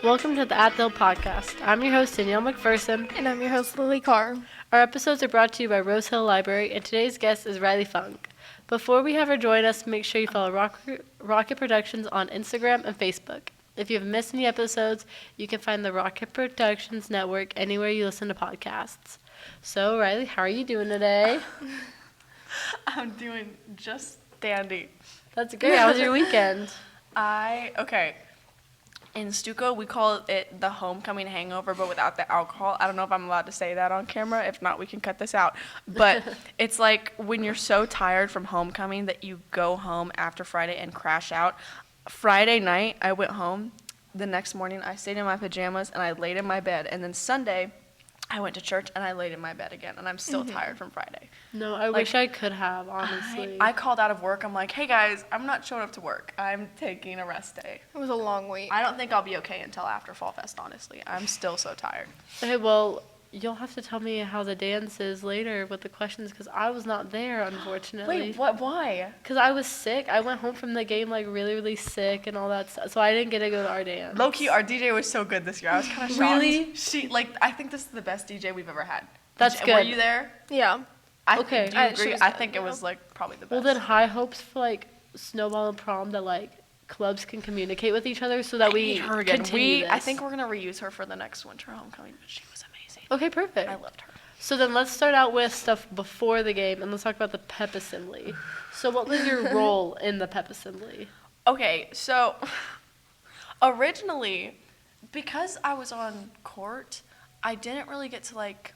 Welcome to the At the Hill podcast. I'm your host, Danielle McPherson. And I'm your host, Lilly Carr. Our episodes are brought to you by Rose Hill Library, and today's guest is Riley Funke. Before we have her join us, make sure you follow Rocket Productions on Instagram and Facebook. If you have missed any episodes, you can find the Rocket Productions Network anywhere you listen to podcasts. So, Riley, how are you doing today? I'm doing just dandy. That's great. How was your weekend? In Stuco, we call it the homecoming hangover, but without the alcohol. I don't know if I'm allowed to say that on camera. If not, we can cut this out. But it's like when you're so tired from homecoming that you go home after Friday and crash out. Friday night, I went home. The next morning, I stayed in my pajamas and I laid in my bed. And then Sunday, I went to church and I laid in my bed again. And I'm still tired from Friday. No, I wish I could have, honestly. I called out of work. I'm like, hey guys, I'm not showing up to work. I'm taking a rest day. It was a long week. I don't think I'll be okay until after Fall Fest, honestly. I'm still so tired. Okay, well, you'll have to tell me how the dance is later with the questions, because I was not there, unfortunately. Wait, what? Why? Because I was sick. I went home from the game, like, really, really sick and all that stuff, so I didn't get to go to our dance. Low-key, our DJ was so good this year. I was kind of shocked. Really? I think this is the best DJ we've ever had. That's good. Were you there? Yeah. Okay. Do you agree? I good, think it yeah. was, like, probably the best. Well, then high hopes for, like, Snowball and Prom that, like, clubs can communicate with each other so that we need her again. continue this. I think we're going to reuse her for the next winter homecoming, but she was amazing. Okay, perfect. I loved her. So then let's start out with stuff before the game, and let's talk about the pep assembly. So what was your role in the pep assembly? Okay, so originally, because I was on court, I didn't really get to, like,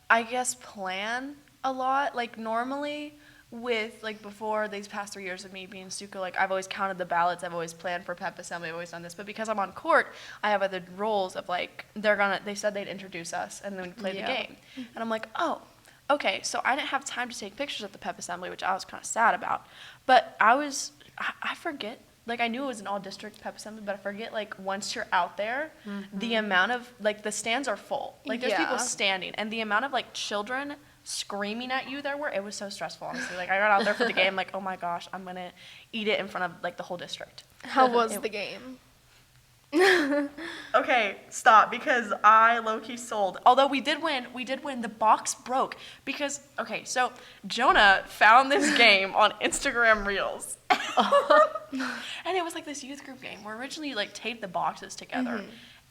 I guess plan a lot. Like, normally with, like, before these past 3 years of me being Stuco, like, I've always counted the ballots, I've always planned for pep assembly, I've always done this. But because I'm on court, I have other roles of, like, they said they'd introduce us and then we'd play the game. And I'm like, oh, okay. So I didn't have time to take pictures at the pep assembly, which I was kind of sad about. But I forget. Like, I knew it was an all-district pep assembly, but I forget, like, once you're out there, the amount of, like, the stands are full. Like, there's people standing. And the amount of, like, children screaming at you it was so stressful, honestly. Like, I got out there for the game, like, oh, my gosh, I'm going to eat it in front of, like, the whole district. How was the game? Okay, stop, because I low-key sold. Although we did win. The box broke because, okay, so Jonah found this game on Instagram Reels. And it was like this youth group game. We're originally, like, taped the boxes together.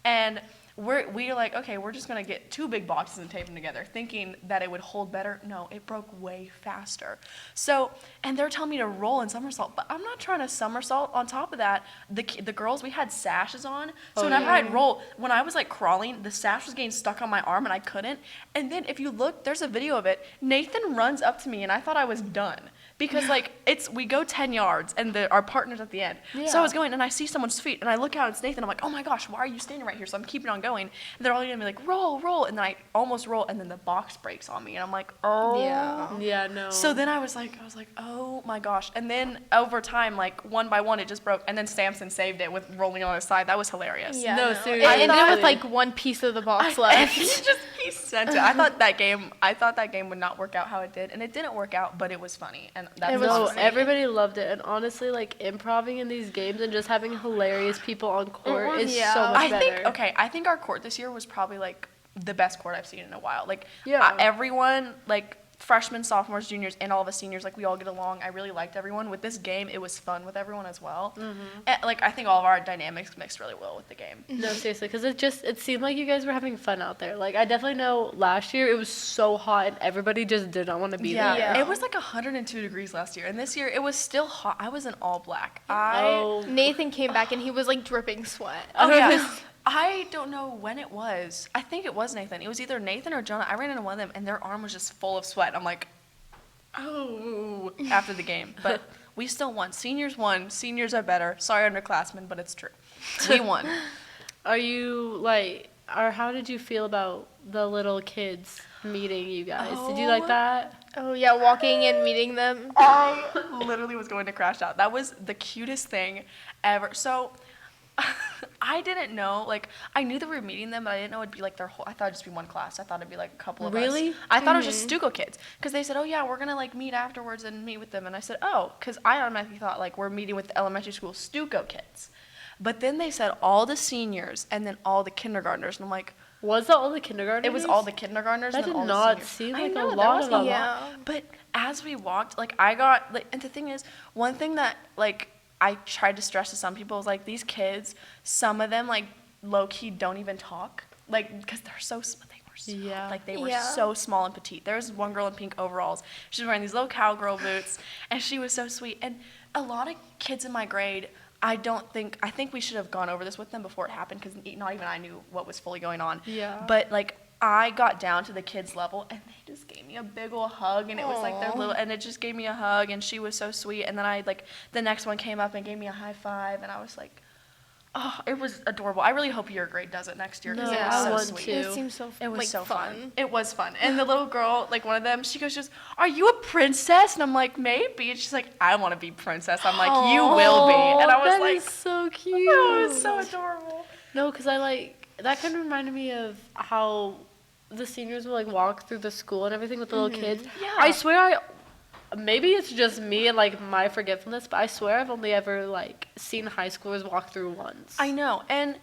And we're like, okay, we're just going to get 2 big boxes and tape them together, thinking that it would hold better. No, it broke way faster. So, and they're telling me to roll and somersault, but I'm not trying to somersault. On top of that, the girls, we had sashes on. So whenever I'd roll, when I was, like, crawling, the sash was getting stuck on my arm and I couldn't. And then if you look, there's a video of it. Nathan runs up to me and I thought I was done. Because, like, we go 10 yards, and our partner's at the end. Yeah. So I was going, and I see someone's feet, and I look out, and it's Nathan. I'm like, oh, my gosh, why are you standing right here? So I'm keeping on going. And they're all going to be like, roll, roll. And then I almost roll, and then the box breaks on me. And I'm like, oh. Yeah, no. So then I was like, oh, my gosh. And then over time, like, one by one, it just broke. And then Samson saved it with rolling on his side. That was hilarious. Yeah, no, seriously. It ended with, like, one piece of the box left. He sent it. I thought that game would not work out how it did. And it didn't work out, but it was funny. And that's everybody loved it, and honestly, like, improving in these games and just having hilarious people on court is so much better. I think our court this year was probably, like, the best court I've seen in a while. Like, everyone, like, freshmen, sophomores, juniors, and all of us seniors, like, we all get along. I really liked everyone. With this game, it was fun with everyone as well. And, like, I think all of our dynamics mixed really well with the game. No, seriously, because it seemed like you guys were having fun out there. Like, I definitely know last year it was so hot and everybody just did not want to be there. Yeah, it was like 102 degrees last year, and this year it was still hot. I was in all black. Nathan came back and he was, like, dripping sweat. Oh, yeah. I don't know when it was. I think it was Nathan. It was either Nathan or Jonah. I ran into one of them, and their arm was just full of sweat. I'm like, oh, after the game. But we still won. Seniors won. Seniors are better. Sorry, underclassmen, but it's true. We won. How did you feel about the little kids meeting you guys? Did you like that? Oh, yeah, walking and meeting them. I literally was going to crash out. That was the cutest thing ever. So I didn't know, like, I knew that we were meeting them, but I didn't know it'd be, like, their whole, I thought it'd just be one class. I thought it'd be, like, a couple of us. Really? I thought it was just Stuco kids, because they said, oh, yeah, we're going to, like, meet afterwards and meet with them, and I said, oh, because I automatically thought, like, we're meeting with the elementary school Stuco kids. But then they said all the seniors and then all the kindergartners. And I'm like, Was that all the kindergartners? it was all the kindergartners That and then did all the not seniors. seem I like know, a there lot was of a them. Yeah. But as we walked, like, I got, like, and the thing is, one thing that, like, I tried to stress to some people was, like, these kids, some of them, like, low-key don't even talk. Like, because they're so, they were so, Yeah. like, they were Yeah. so small and petite. There was one girl in pink overalls. She was wearing these little cowgirl boots, and she was so sweet. And a lot of kids in my grade, I think we should have gone over this with them before it happened, because not even I knew what was fully going on. Yeah. But, like, I got down to the kids' level, and they just gave me a big ol' hug, and it was like their Aw. little, and it just gave me a hug, and she was so sweet. And then the next one came up and gave me a high five, and I was like, oh, it was adorable. I really hope your grade does it next year, because No, it I was so want sweet. to. It seems so It was like, so fun. It was fun. And the little girl, like one of them, she goes, just, are you a princess? And I'm like, maybe. And she's like, I want to be princess. I'm like, you will be. And I was that like, is so cute. oh, it was so adorable. No, because that kind of reminded me of how the seniors will like walk through the school and everything with the little kids. Yeah. I swear maybe it's just me and like my forgetfulness, but I swear I've only ever like seen high schoolers walk through once. I know. And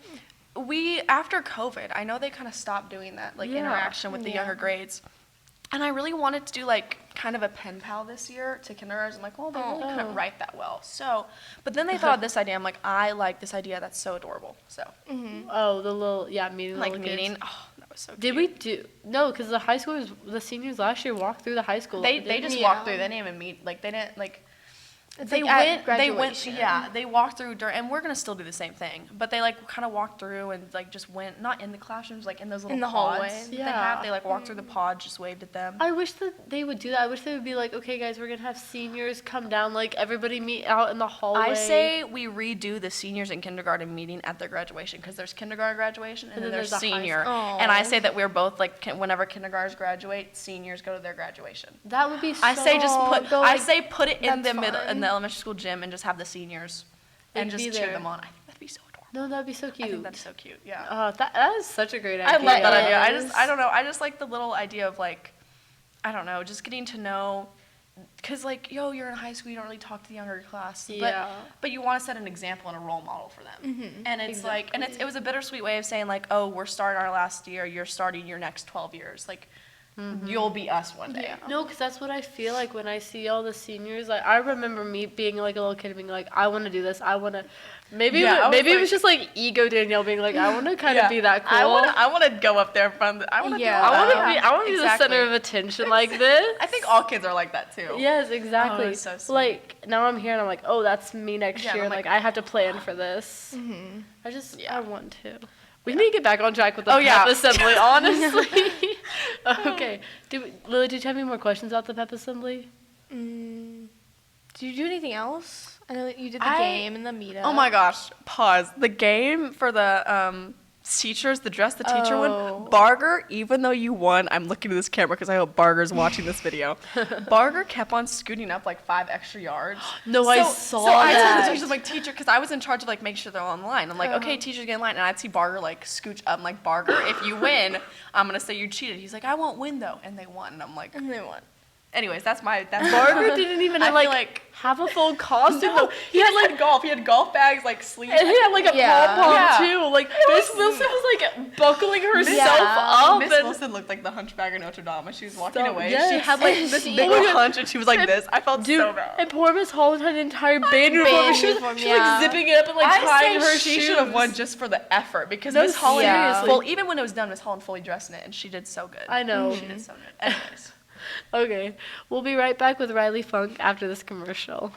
after COVID, I know they kind of stopped doing that, like, Yeah. interaction with the Yeah. younger grades. And I really wanted to do, like, kind of a pen pal this year to kindergartners. I'm like, well, they really Oh. couldn't write that well. So, but then they thought of this idea. I'm like, I like this idea. That's so adorable. So, Oh, the little meeting. like, little kids. meeting. Oh, that was so Did cute. we do no? Because the seniors last year walked through the high school. They didn't just we? walked through. They didn't even meet. Like, they didn't, like, It's they like at went, graduation. yeah, they walked through during, and we're gonna still do the same thing, but they like kind of walked through and like just went, not in the classrooms, like in those little In the pods hallway. that they Yeah. have. They like walked through the pod, just waved at them. I wish that they would do that. I wish they would be like, okay, guys, we're gonna have seniors come down, like everybody meet out in the hallway. I say we redo the seniors in kindergarten meeting at their graduation, because there's kindergarten graduation and then there's there's a high senior. school. And I Aw. say that we're both like, whenever kindergartnens graduate, seniors go to their graduation. that would be. So I say just put, go, I like, say put it in that's the middle, in fun. the elementary school gym, and just have the seniors and Like, just be cheer there. them on. I think that'd be so adorable. No, that'd be so I cute. think that's so cute. Yeah. That is such a great I idea. love that idea. Yes. I don't know. I just like the little idea of like, I don't know, just getting to know, because like, you're in high school, you don't really talk to the younger class. Yeah. But you want to set an example and a role model for them. And it's like, and Exactly. it was a bittersweet way of saying like, oh, we're starting our last year, you're starting your next 12 years. Like, you'll be us one day. No, because that's what I feel like when I see all the seniors. Like, I remember me being like a little kid and being like, I want to do this. I want to. Maybe Yeah, I was maybe it like- was just like ego Danielle being like, I want to kind of Yeah. be that cool. I want to go up there in front of the, I want to Yeah. I want to that. be. I want to be the Exactly. center of attention like this. I think all kids are like that too. Yes, exactly. it's so sweet. Like now I'm here and I'm like, oh, that's me next Yeah, year. I'm Like, like, I have to plan for this. Yeah. I want to. We need to get back on track with the Oh, yeah. pep assembly, honestly. Okay. Lily, did you have any more questions about the pep assembly? Did you do anything else? I know that you did the I- game and the meetup. Oh my gosh, pause. The game for the teachers, the dress the teacher Oh. one, Barger, even though you won, I'm looking at this camera because I hope Barger's watching this video. Barger kept on scooting up like 5 extra yards. No, I saw so I told that. the teachers, like, teacher, because I was in charge of like make sure they're on the line. I'm like, okay, teachers get in line, and I'd see Barger like scooch up. I'm like, Barger, if you win, I'm gonna say you cheated. He's like, I won't win though, and they won, and I'm like, And then what? anyways, that's Barger didn't even I feel like have a full costume. No, he had like golf. He had golf bags, like sleeves. And he had like a Yeah. pom pom Yeah. too. Like Miss Wilson was like buckling herself Yeah. up. Miss and Wilson looked like the Hunchback of Notre Dame as she was walking Stop. away. Yes. She had like this She- big Oh my old God. hunch, and she was like And- this. I felt Dude, so bad. and poor Miss Holland had an entire band uniform. Band She was, uniform, she was like yeah. zipping it up and like I tying say her she shoes. should have won just for the effort, because No, Miss Holland, seriously. well, even when it was done, Miss Holland fully dressed in it, and she did so good. I know. She did so good. Anyways. Okay, we'll be right back with Riley Funk after this commercial.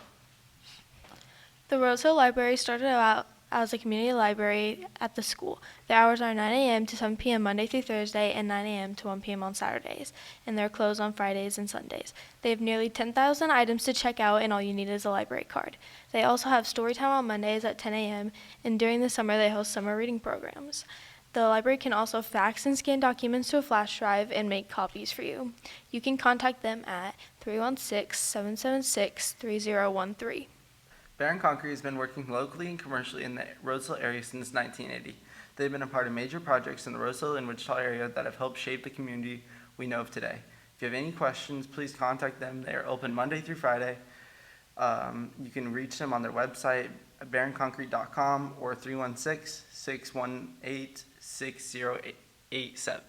The Rose Hill Library started out as a community library at the school. The hours are 9 a.m. to 7 p.m. Monday through Thursday and 9 a.m. to 1 p.m. on Saturdays, and they're closed on Fridays and Sundays. They have nearly 10,000 items to check out, and all you need is a library card. They also have story time on Mondays at 10 a.m., and during the summer they host summer reading programs. The library can also fax and scan documents to a flash drive and make copies for you. You can contact them at 316-776-3013. Barron Concrete has been working locally and commercially in the Roseville area since 1980. They've been a part of major projects in the Roseville and Wichita area that have helped shape the community we know of today. If you have any questions, please contact them. They are open Monday through Friday. You can reach them on their website, at barronconcrete.com or 316-618-6087.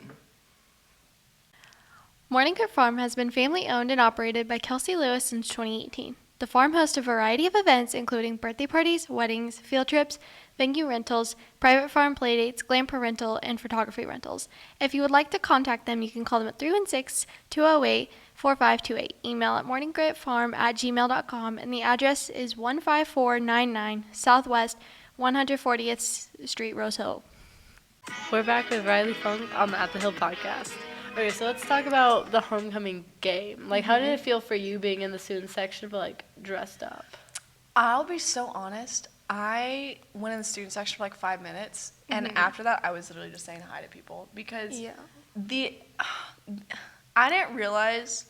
Morning Court Farm has been family owned and operated by Kelsey Lewis since 2018. The farm hosts a variety of events including birthday parties, weddings, field trips, venue rentals, private farm playdates, glamper rental, and photography rentals. If you would like to contact them, you can call them at 316-208-4528. Email at morninggritfarm@gmail.com, and the address is 15499 Southwest 140th Street, Rose Hill. We're back with Riley Funke on the At the Hill podcast. Okay, so let's talk about the homecoming game. Like, how did it feel for you being in the student section but, like, dressed up? I'll be so honest. I went in the student section for like 5 minutes, and after that, I was literally just saying hi to people because I didn't realize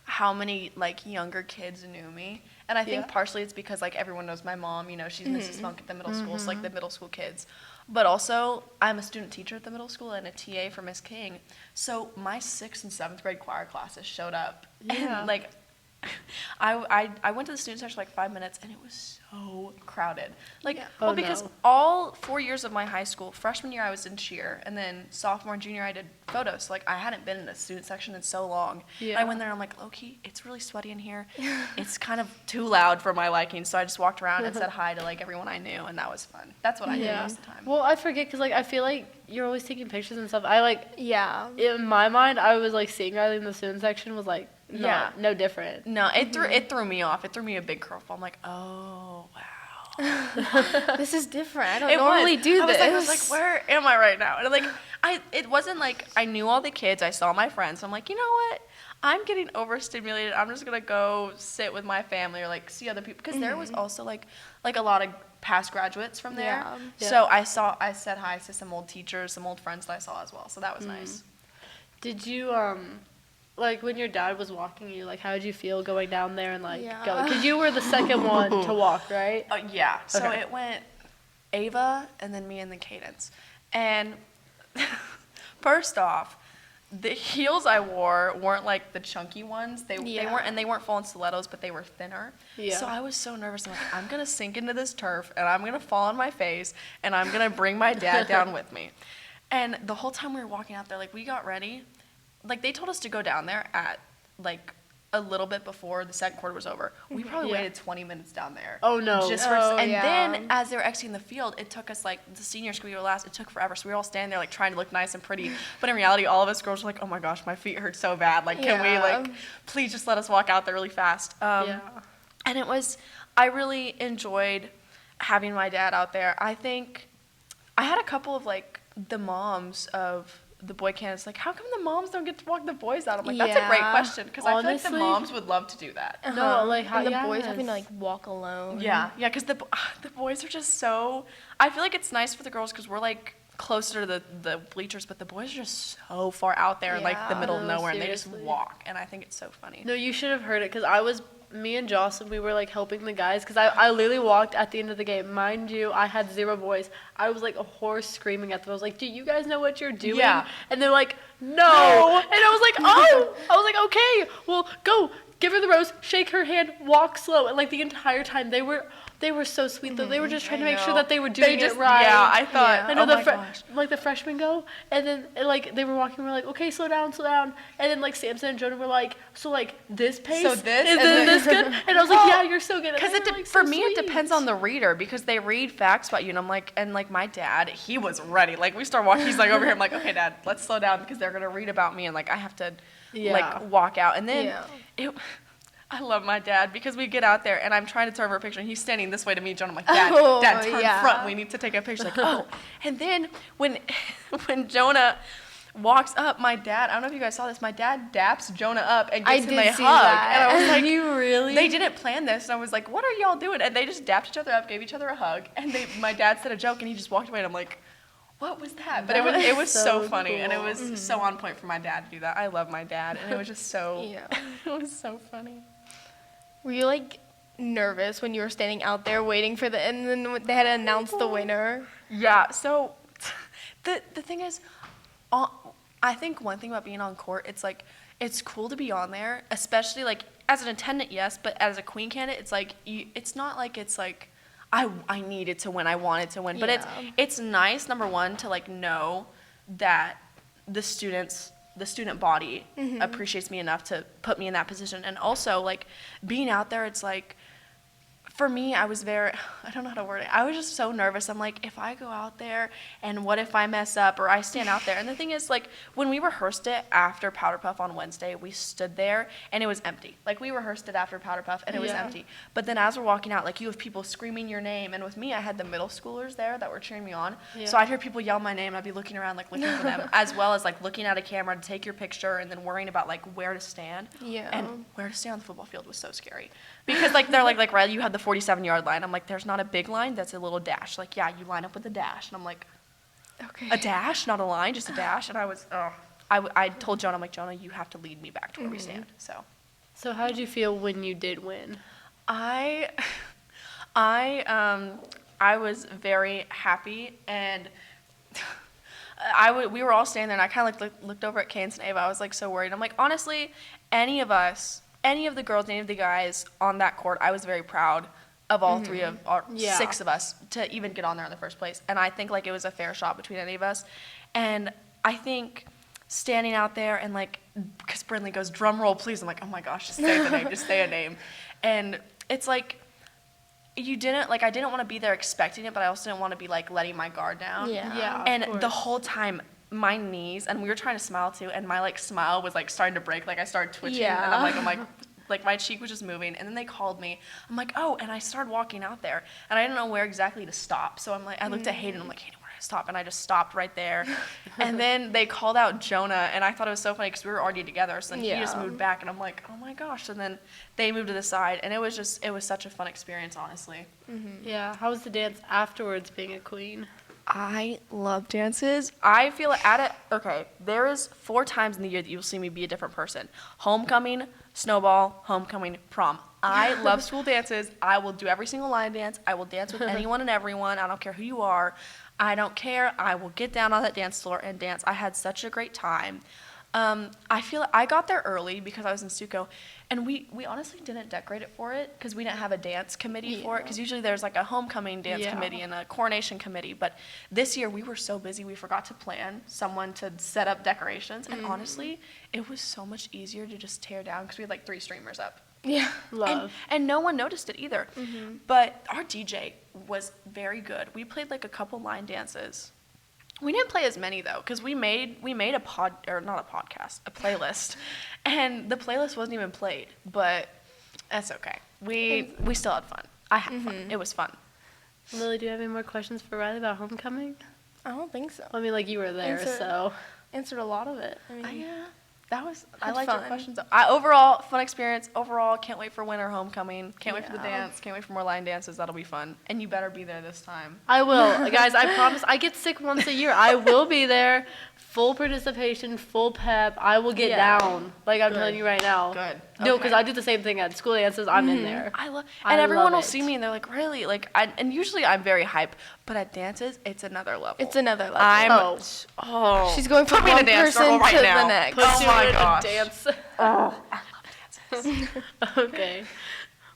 how many like younger kids knew me, and I think partially it's because like everyone knows my mom. You know, she's Mrs. Funk at the middle school, so like the middle school kids. But also, I'm a student teacher at the middle school and a TA for Miss King. So my 6th and 7th grade choir classes showed up, and like. I went to the student section for like 5 minutes, and it was so crowded. Like, because all 4 years of my high school, freshman year I was in cheer, and then sophomore and junior I did photos. So, like, I hadn't been in a student section in so long. Yeah. I went there and I'm like, low-key, it's really sweaty in here. It's kind of too loud for my liking. So I just walked around and said hi to like everyone I knew, and that was fun. That's what I did most of the time. Well, I forget because like I feel like you're always taking pictures and stuff. In my mind, I was like seeing Riley in the student section was like. No different. No, it threw me off. It threw me a big curveball. I'm like, oh wow, this is different. I don't normally do this. I was like, where am I right now? And like, it wasn't like I knew all the kids. I saw my friends. So I'm like, you know what? I'm getting overstimulated. I'm just gonna go sit with my family or like see other people because there was also like a lot of past graduates from there. Yeah. So I said hi to some old teachers, some old friends that I saw as well. So that was nice. Did you like when your dad was walking you, like how did you feel going down there and like going? Because you were the second one to walk, right? Yeah. So it went Ava and then me and the Cadence. And first off, the heels I wore weren't like the chunky ones. They weren't full in stilettos, but they were thinner. Yeah. So I was so nervous. I'm like, I'm gonna sink into this turf and I'm gonna fall on my face and I'm gonna bring my dad down with me. And the whole time we were walking out there, like we got ready. Like, they told us to go down there at, like, a little bit before the second quarter was over. We probably waited 20 minutes down there. Oh, no. Then, as they were exiting the field, it took us, like, the seniors, because we were last, it took forever. So we were all standing there, like, trying to look nice and pretty. But in reality, all of us girls were like, oh, my gosh, my feet hurt so bad. Like, can we, like, please just let us walk out there really fast? And it was, I really enjoyed having my dad out there. I think I had a couple of, like, the moms of the boy candidates, like, how come the moms don't get to walk the boys out? I'm like, that's a great question, because I feel like the moms would love to do that. No, like, and the boys having to, like, walk alone. Yeah, because the boys are just so, I feel like it's nice for the girls, because we're, like, closer to the bleachers, but the boys are just so far out there in, like, the middle of nowhere, and they just walk, and I think it's so funny. No, you should have heard it, because me and Jocelyn, we were like helping the guys because I literally walked at the end of the game. Mind you, I had 0 voice. I was like a horse screaming at them. I was like, do you guys know what you're doing? Yeah. And they're like, no. And I was like, oh. I was like, okay, well, go. Give her the rose, shake her hand, walk slow. And like the entire time they were so sweet though. They were just trying to make sure that they were doing it right. Yeah, I thought. I know like the freshmen go, and then like they were walking. We're like, okay, slow down. And then like Samson and Jonah were like, so like this pace is this good? And I was like, yeah, you're so good. Because for me it depends on the reader because they read facts about you, and I'm like, and like my dad, he was ready. Like we start walking, he's like over here. I'm like, okay, Dad, let's slow down because they're gonna read about me, and like I have to like walk out, and then I love my dad because we get out there and I'm trying to turn for a picture and he's standing this way to me, John. I'm like, Dad, turn front. We need to take a picture. Like, oh. And then when Jonah walks up, my dad, I don't know if you guys saw this, my dad daps Jonah up and gives him a hug. That. And I was like, you really? They didn't plan this. And I was like, what are y'all doing? And they just dapped each other up, gave each other a hug. And my dad said a joke and he just walked away and I'm like, what was that? But it was so funny cool. And it was so on point for my dad to do that. I love my dad and it was just so, it was so funny. Were you, like, nervous when you were standing out there waiting for and then they had to announce the winner? Yeah, so the thing is, I think one thing about being on court, it's, like, it's cool to be on there, especially, like, as an attendant, yes, but as a queen candidate, it's, like, it's not like it's, like, I needed to win. I wanted to win. But it's nice, number one, to like know that the student body appreciates me enough to put me in that position. And also, like, being out there, it's like, for me, I don't know how to word it. I was just so nervous. I'm like, if I go out there and what if I mess up or I stand out there? And the thing is, like, when we rehearsed it after Powder Puff on Wednesday, we stood there and it was empty. Like, we rehearsed it after Powder Puff and it was empty. But then as we're walking out, like, you have people screaming your name. And with me, I had the middle schoolers there that were cheering me on. Yeah. So I'd hear people yell my name and I'd be looking around, like, looking for them, as well as, like, looking at a camera to take your picture and then worrying about, like, where to stand. Yeah. And where to stand on the football field was so scary. Because, like, they're like, Riley, you had the 47-yard line. I'm like, there's not a big line, that's a little dash. Like, yeah, you line up with a dash. And I'm like, Okay. a dash, not a line, just a dash. And I told Jonah, I'm like, Jonah, you have to lead me back to where we stand. So how did you feel when you did win? I was very happy, and we were all standing there, and I kind of like looked over at Kane and Ava. I was like so worried. I'm like, honestly, any of the girls, any of the guys on that court, I was very proud of all three of our 6 of us to even get on there in the first place. And I think like it was a fair shot between any of us. And I think standing out there and like, because Brindley goes, drum roll, please. I'm like, oh my gosh, just say the name, just say a name. And it's like, I didn't want to be there expecting it, but I also didn't want to be like letting my guard down. Yeah. And the whole time, my knees, and we were trying to smile too, and my like smile was like starting to break, like I started twitching, and I'm like my cheek was just moving, and then they called me. I'm like, oh, and I started walking out there, and I didn't know where exactly to stop, so I'm like, I looked at Hayden, I'm like, Hayden, where do I stop? And I just stopped right there, and then they called out Jonah, and I thought it was so funny because we were already together, so then he just moved back, and I'm like, oh my gosh, and then they moved to the side, and it was such a fun experience, honestly. Yeah, how was the dance afterwards being a queen? I love dances. I feel there is 4 times in the year that you'll see me be a different person. Homecoming, snowball, homecoming, prom. I love school dances. I will do every single line dance. I will dance with anyone and everyone. I don't care who you are. I don't care. I will get down on that dance floor and dance. I had such a great time. I feel I got there early because I was in Suco, and we honestly didn't decorate it for it because we didn't have a dance committee for it, because usually there's like a homecoming dance committee and a coronation committee, but this year we were so busy we forgot to plan someone to set up decorations, and honestly it was so much easier to just tear down because we had like 3 streamers up. Yeah. And no one noticed it either. But our DJ was very good. We played like a couple line dances. We didn't play as many though, because we made a playlist, and the playlist wasn't even played. But that's okay. We still had fun. I had fun. It was fun. Lily, do you have any more questions for Riley about homecoming? I don't think so. I mean, like you were there, so. Answered a lot of it. I mean, I liked fun. your questions. Overall, fun experience. Overall, can't wait for winter homecoming. Can't wait for the dance. Can't wait for more line dances. That'll be fun. And you better be there this time. I will. Guys, I promise. I get sick once a year. I will be there. Full participation, full pep. I will get down. Like I'm telling you right now. Good. No, because I do the same thing at school dances. I'm in there. And everyone will see me and they're like, really? Like, and usually I'm very hype, but at dances, it's another level. It's another level. She's going from one person to the next. Put you in gosh. a dance. I love dances. Okay.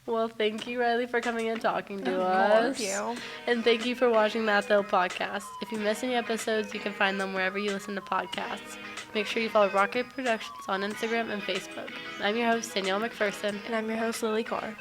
Well, thank you, Riley, for coming and talking to us. Thank you. And thank you for watching That Though podcast. If you miss any episodes, you can find them wherever you listen to podcasts. Make sure you follow Rocket Productions on Instagram and Facebook. I'm your host, Danielle McPherson. And I'm your host, Lily Carr.